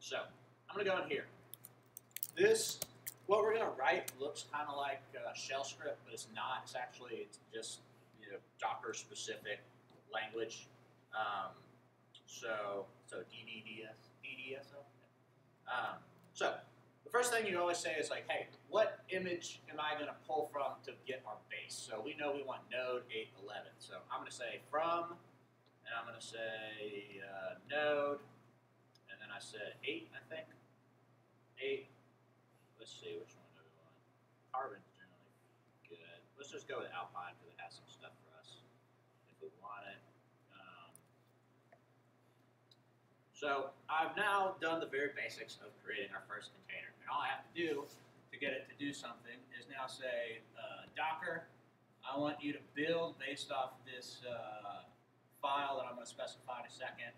So I'm going to go in here. This, what we're going to write looks kind of like shell script, but it's not. It's just Docker specific language. So DDSO. So the first thing you always say is like, hey, what image am I going to pull from to get our base? So we know we want node 811. So I'm going to say from, and I'm going to say node, and then I said 8, I think. 8. Let's see, which one do we want? Carbon's generally good. Let's just go with Alpine because it has some stuff for us if we want it. So I've now done the very basics of creating our first container. And all I have to do to get it to do something is now say, Docker, I want you to build based off this file that I'm going to specify in a second.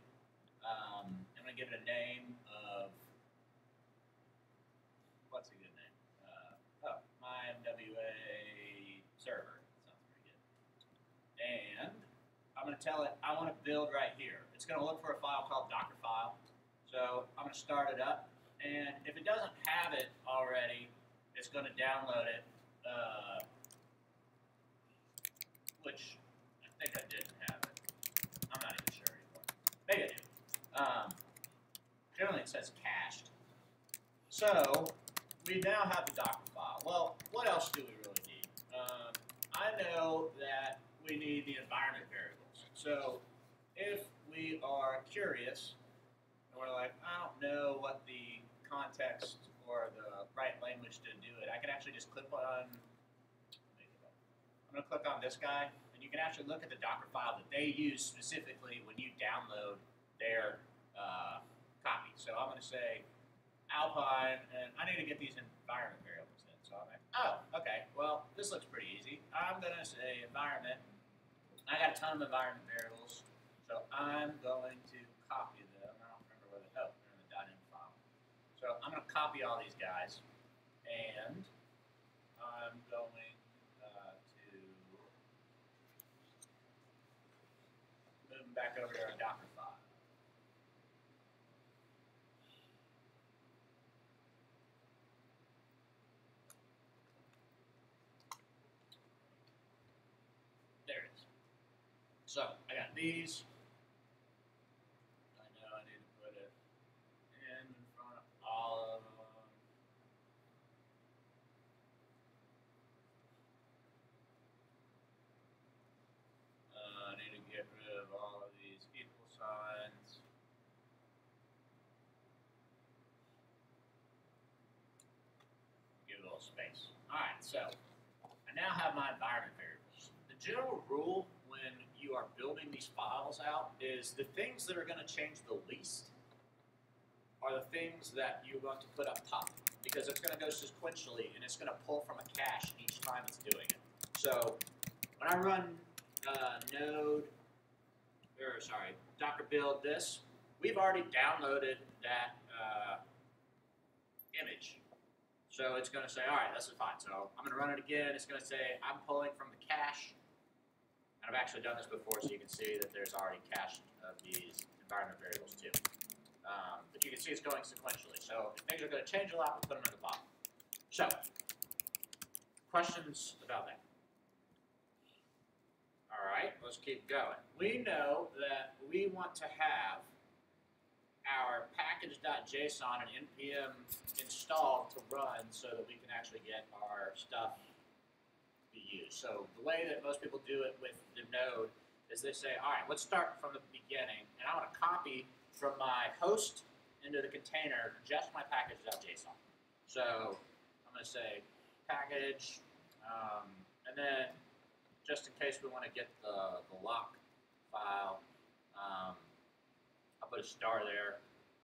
I'm going to give it a name of, what's a good name? My MWA server. That sounds pretty good. And I'm going to tell it I want to build right here. It's going to look for a file called Docker file. So I'm going to start it up. And if it doesn't have it already, it's going to download it, which I think I didn't have it. I'm not even sure anymore. Maybe I did. Generally it says cached. So we now have the Docker file. Well, what else do we really need? I know that we need the environment variables. So if we are curious, and we're like, I don't know what the context or the right language to do it, I can actually just click on, I'm going to click on this guy, and you can actually look at the Docker file that they use specifically when you download their copy. So I'm going to say Alpine, and I need to get these environment variables in. So I'm like, oh, okay, well, this looks pretty easy. I'm going to say environment. I got a ton of environment variables, so I'm going to copy them. I don't remember where they're in the .env file. So I'm going to copy all these guys, and I'm going to move them back over to our Docker file. There it is. So I got these. I know I need to put it in front of all of them. I need to get rid of all of these equal signs. Give it a little space. All right, so I now have my environment variables. The general rule when you are building these files out is the things that are going to change the least are the things that you're going to put up top, because it's going to go sequentially and it's going to pull from a cache each time it's doing it. So when I run Docker build this, we've already downloaded that image. So it's going to say, all right, this is fine. So I'm going to run it again. It's going to say I'm pulling from the cache. And I've actually done this before, so you can see that there's already cache of these environment variables too. But you can see it's going sequentially. So if things are going to change a lot, we'll put them at the bottom. So, questions about that? All right, let's keep going. We know that we want to have our package.json and npm installed to run so that we can actually get our stuff to be used. So the way that most people do it with the node is they say, all right, let's start from the beginning, and I want to copy from my host into the container just my package.json. So I'm going to say package, and then just in case we want to get the lock file, I'll put a star there.